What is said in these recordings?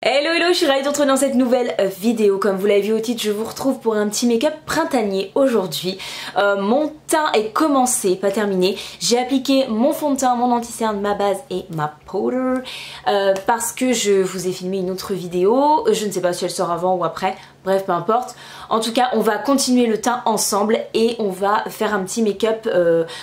Hello hello, je suis ravie de vous retrouver dans cette nouvelle vidéo. Comme vous l'avez vu au titre, je vous retrouve pour un petit make-up printanier aujourd'hui. Mon teint est commencé, pas terminé. J'ai appliqué mon fond de teint, mon anti-cerne, ma base et ma powder parce que je vous ai filmé une autre vidéo. Je ne sais pas si elle sort avant ou après. Bref, peu importe. En tout cas, on va continuer le teint ensemble et on va faire un petit make-up,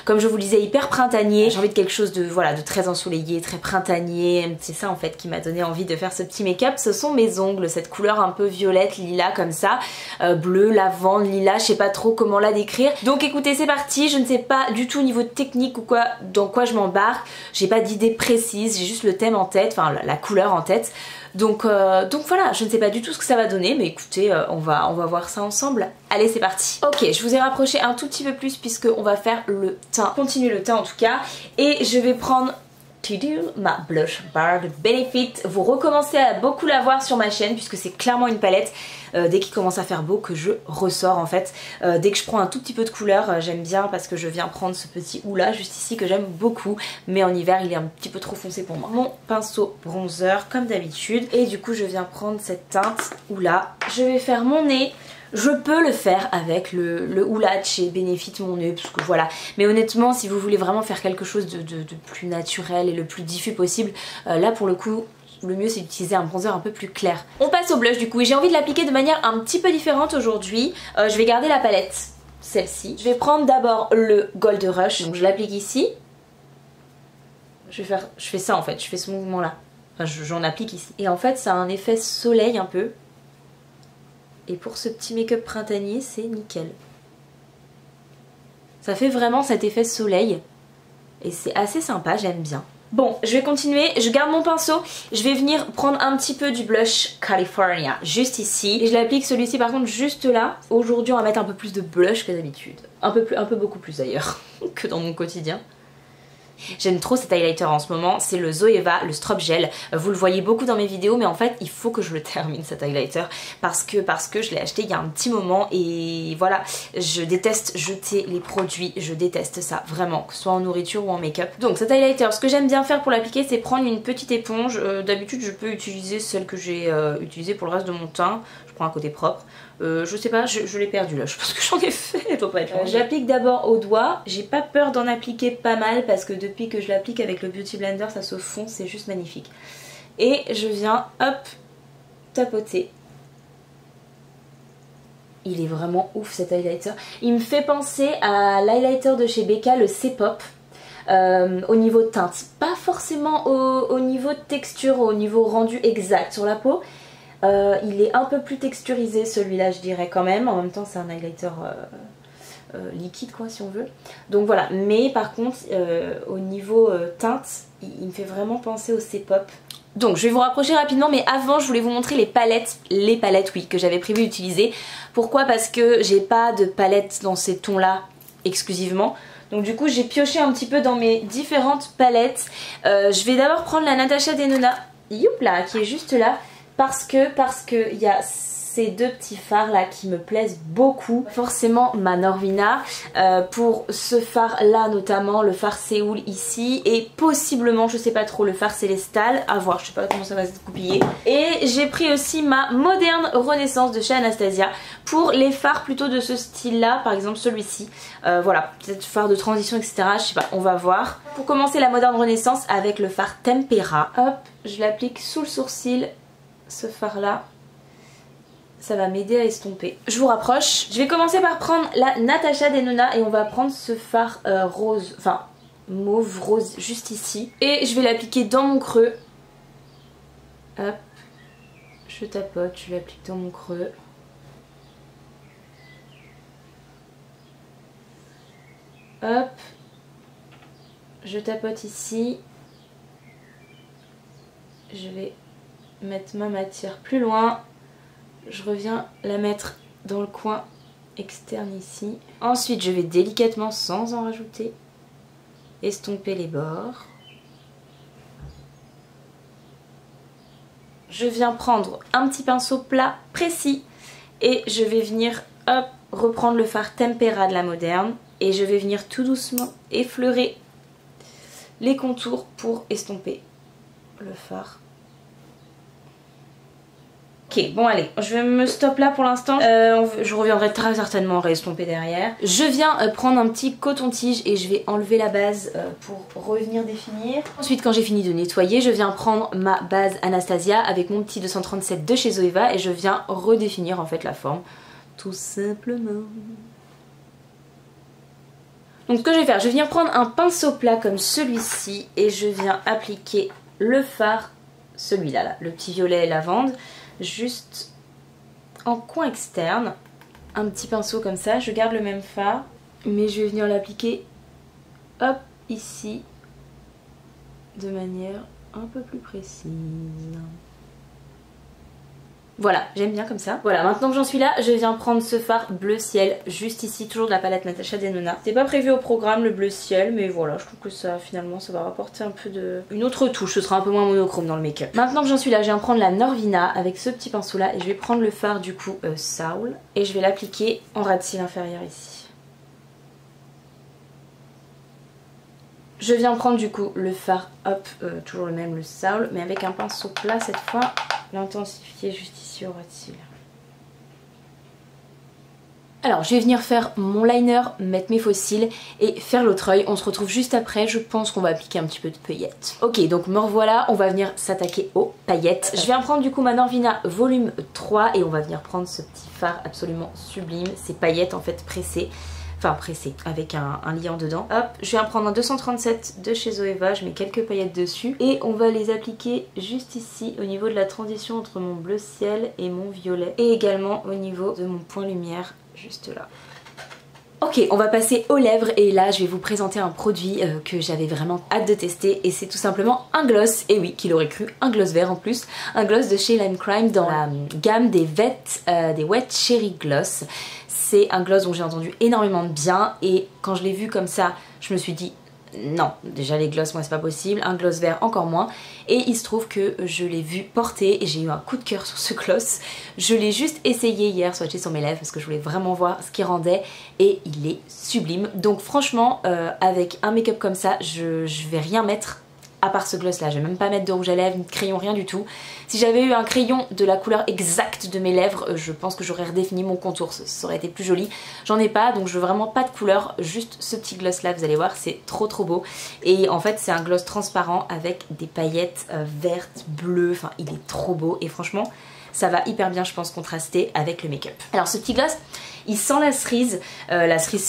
comme je vous le disais, hyper printanier. J'ai envie de quelque chose de, voilà, de très ensoleillé, très printanier. C'est ça en fait qui m'a donné envie de faire ce petit make-up. Ce sont mes ongles, cette couleur un peu violette, lilas comme ça. Bleu, lavande, lilas, je sais pas trop comment la décrire. Donc écoutez, c'est parti. Je ne sais pas du tout au niveau technique ou quoi, dans quoi je m'embarque. J'ai pas d'idée précise, j'ai juste le thème en tête, enfin la couleur en tête. Donc voilà, je ne sais pas du tout ce que ça va donner, mais écoutez, on va voir ça ensemble. Allez, c'est parti. Ok, je vous ai rapproché un tout petit peu plus puisque on va faire le teint, continuer le teint en tout cas. Et je vais prendre ma blush bar de Benefit. Vous recommencez à beaucoup la voir sur ma chaîne puisque c'est clairement une palette dès qu'il commence à faire beau que je ressors en fait. Dès que je prends un tout petit peu de couleur, j'aime bien parce que je viens prendre ce petit houla juste ici que j'aime beaucoup, mais en hiver il est un petit peu trop foncé pour moi. Mon pinceau bronzer comme d'habitude et du coup je viens prendre cette teinte houla. Je vais faire mon nez. Je peux le faire avec le houla de chez Benefit mon nez parce que voilà, mais honnêtement si vous voulez vraiment faire quelque chose de plus naturel et le plus diffus possible, là pour le coup le mieux c'est d'utiliser un bronzer un peu plus clair. On passe au blush du coup et j'ai envie de l'appliquer de manière un petit peu différente aujourd'hui. Je vais garder la palette, celle-ci. Je vais prendre d'abord le Gold Rush, donc je l'applique ici. Je fais ça en fait, je fais ce mouvement là. Enfin j'en applique ici. Et en fait ça a un effet soleil un peu. Et pour ce petit make-up printanier, c'est nickel. Ça fait vraiment cet effet soleil. Et c'est assez sympa, j'aime bien. Bon, je vais continuer. Je garde mon pinceau. Je vais venir prendre un petit peu du blush California, juste ici. Et je l'applique celui-ci par contre juste là. Aujourd'hui, on va mettre un peu plus de blush que d'habitude. Un peu beaucoup plus d'ailleurs que dans mon quotidien. J'aime trop cet highlighter en ce moment, c'est le Zoeva, le Strobe Gel. Vous le voyez beaucoup dans mes vidéos, mais en fait il faut que je le termine cet highlighter parce que je l'ai acheté il y a un petit moment et voilà, je déteste jeter les produits, je déteste ça vraiment, que ce soit en nourriture ou en make-up. Donc cet highlighter, ce que j'aime bien faire pour l'appliquer, c'est prendre une petite éponge. D'habitude je peux utiliser celle que j'ai utilisée pour le reste de mon teint. Je prends un côté propre. Je sais pas, je l'ai perdu là, je pense que j'en ai fait, elle doit pas être j'applique d'abord au doigt, j'ai pas peur d'en appliquer pas mal parce que depuis que je l'applique avec le Beauty Blender ça se fond, c'est juste magnifique. Et je viens, hop, tapoter. Il est vraiment ouf cet highlighter. Il me fait penser à l'highlighter de chez Becca, le C-Pop. Au niveau teinte, pas forcément au niveau de texture, au niveau rendu exact sur la peau. Il est un peu plus texturisé celui-là je dirais quand même, en même temps c'est un highlighter liquide quoi si on veut. Donc voilà, mais par contre au niveau teinte, il me fait vraiment penser au C-Pop. Donc je vais vous rapprocher rapidement, mais avant je voulais vous montrer les palettes oui que j'avais prévu d'utiliser. Pourquoi? Parce que j'ai pas de palette dans ces tons là exclusivement. Donc du coup j'ai pioché un petit peu dans mes différentes palettes. Je vais d'abord prendre la Natasha Denona, youpla, qui est juste là. Parce que il y a ces deux petits fards là qui me plaisent beaucoup. Forcément ma Norvina pour ce phare là notamment, le phare Séoul ici et possiblement je sais pas trop le phare Célestal, à voir, je sais pas comment ça va se découpiller. Et j'ai pris aussi ma Moderne Renaissance de chez Anastasia pour les fards plutôt de ce style là, par exemple celui-ci. Voilà, peut-être phare de transition etc, je sais pas, on va voir. Pour commencer la Moderne Renaissance avec le phare Tempera, hop, je l'applique sous le sourcil. Ce fard là, ça va m'aider à estomper. Je vous rapproche. Je vais commencer par prendre la Natasha Denona et on va prendre ce fard rose, enfin mauve rose juste ici. Et je vais l'appliquer dans mon creux. Hop, je tapote, je l'applique dans mon creux. Hop, je tapote ici. Je vais mettre ma matière plus loin, je reviens la mettre dans le coin externe ici. Ensuite je vais délicatement, sans en rajouter, estomper les bords. Je viens prendre un petit pinceau plat précis et je vais venir hop, reprendre le fard Tempera de la Moderne et je vais venir tout doucement effleurer les contours pour estomper le fard. Ok, bon allez, je me stoppe là pour l'instant. Je reviendrai très certainement restomper derrière. Je viens prendre un petit coton-tige et je vais enlever la base pour revenir définir. Ensuite, quand j'ai fini de nettoyer, je viens prendre ma base Anastasia avec mon petit 237 de chez Zoeva et je viens redéfinir en fait la forme, tout simplement. Donc ce que je vais faire, je viens prendre un pinceau plat comme celui-ci et je viens appliquer le fard, celui-là, là, le petit violet lavande, juste en coin externe. Un petit pinceau comme ça, je garde le même fard, mais je vais venir l'appliquer, hop, ici, de manière un peu plus précise. Voilà, j'aime bien comme ça. Voilà, maintenant que j'en suis là, je viens prendre ce fard bleu ciel, juste ici, toujours de la palette Natasha Denona. C'était pas prévu au programme le bleu ciel, mais voilà, je trouve que ça, finalement, ça va rapporter un peu de... une autre touche, ce sera un peu moins monochrome dans le make-up. Maintenant que j'en suis là, je viens prendre la Norvina avec ce petit pinceau là, et je vais prendre le fard du coup Saul, et je vais l'appliquer en ras de cils inférieur ici. Je viens prendre du coup le fard, hop, toujours le même, le Saul, mais avec un pinceau plat cette fois, l'intensifier juste ici au ras de cils. Alors je vais venir faire mon liner, mettre mes faux cils et faire l'autre œil. On se retrouve juste après, je pense qu'on va appliquer un petit peu de paillettes. Ok, donc me revoilà, on va venir s'attaquer aux paillettes. Je viens prendre du coup ma Norvina volume 3 et on va venir prendre ce petit fard absolument sublime, ces paillettes en fait pressées. Enfin pressé avec un liant dedans. Hop, je viens prendre un 237 de chez Zoeva, je mets quelques paillettes dessus et on va les appliquer juste ici au niveau de la transition entre mon bleu ciel et mon violet et également au niveau de mon point lumière juste là. Ok, on va passer aux lèvres et là je vais vous présenter un produit que j'avais vraiment hâte de tester et c'est tout simplement un gloss, et oui, qui l'aurait cru, un gloss vert en plus, un gloss de chez Lime Crime dans la gamme des Wet Cherry Gloss. C'est un gloss dont j'ai entendu énormément de bien et quand je l'ai vu comme ça, je me suis dit non, déjà les gloss moi c'est pas possible, un gloss vert encore moins, et il se trouve que je l'ai vu porter et j'ai eu un coup de cœur sur ce gloss. Je l'ai juste essayé hier, swatché sur mes lèvres parce que je voulais vraiment voir ce qu'il rendait et il est sublime. Donc franchement avec un make-up comme ça je vais rien mettre à part ce gloss là, je vais même pas mettre de rouge à lèvres, ni de crayon, rien du tout. Si j'avais eu un crayon de la couleur exacte de mes lèvres, je pense que j'aurais redéfini mon contour, ça aurait été plus joli. J'en ai pas, donc je veux vraiment pas de couleur, juste ce petit gloss là, vous allez voir, c'est trop beau. Et en fait c'est un gloss transparent avec des paillettes vertes, bleues, enfin il est trop beau et franchement ça va hyper bien je pense contraster avec le make-up. Alors ce petit gloss, il sent la cerise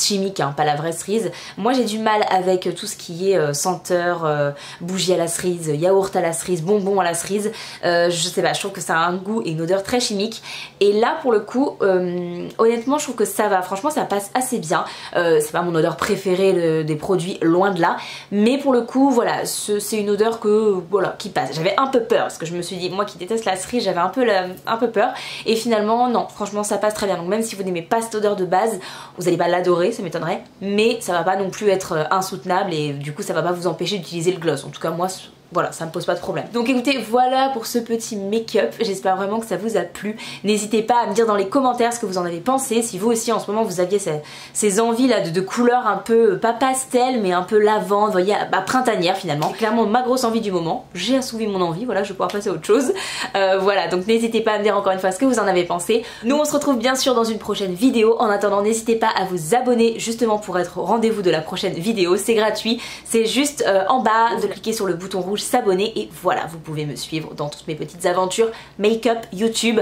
chimique, hein, pas la vraie cerise. Moi j'ai du mal avec tout ce qui est senteur, bougie à la cerise, yaourt à la cerise, bonbon à la cerise. Je sais pas, je trouve que ça a un goût et une odeur très chimique. Et là pour le coup, honnêtement je trouve que ça va, franchement ça passe assez bien. C'est pas mon odeur préférée des produits, loin de là. Mais pour le coup voilà, c'est une odeur voilà, qui passe. J'avais un peu peur parce que je me suis dit, moi qui déteste la cerise, j'avais un peu peur. Et finalement non, franchement ça passe très bien. Donc même si vous n'aimez pas cette odeur de base, vous n'allez pas l'adorer, ça m'étonnerait, mais ça va pas non plus être insoutenable et du coup ça va pas vous empêcher d'utiliser le gloss. En tout cas moi voilà, ça me pose pas de problème. Donc écoutez, voilà pour ce petit make-up, j'espère vraiment que ça vous a plu. N'hésitez pas à me dire dans les commentaires ce que vous en avez pensé, si vous aussi en ce moment vous aviez ces envies là de couleurs un peu, pas pastel mais un peu lavande, vous voyez, bah, printanière finalement. C'est clairement ma grosse envie du moment, j'ai assouvi mon envie, voilà, je vais pouvoir passer à autre chose. Voilà, donc n'hésitez pas à me dire encore une fois ce que vous en avez pensé. Nous on se retrouve bien sûr dans une prochaine vidéo, en attendant n'hésitez pas à vous abonner justement pour être au rendez-vous de la prochaine vidéo, c'est gratuit, c'est juste en bas de cliquer sur le bouton rouge s'abonner et voilà, vous pouvez me suivre dans toutes mes petites aventures make-up YouTube.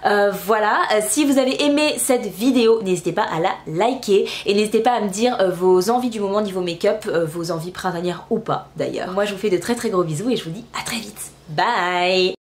Voilà, si vous avez aimé cette vidéo, n'hésitez pas à la liker et n'hésitez pas à me dire vos envies du moment niveau make-up, vos envies printanières ou pas d'ailleurs. Moi je vous fais de très gros bisous et je vous dis à très vite. Bye.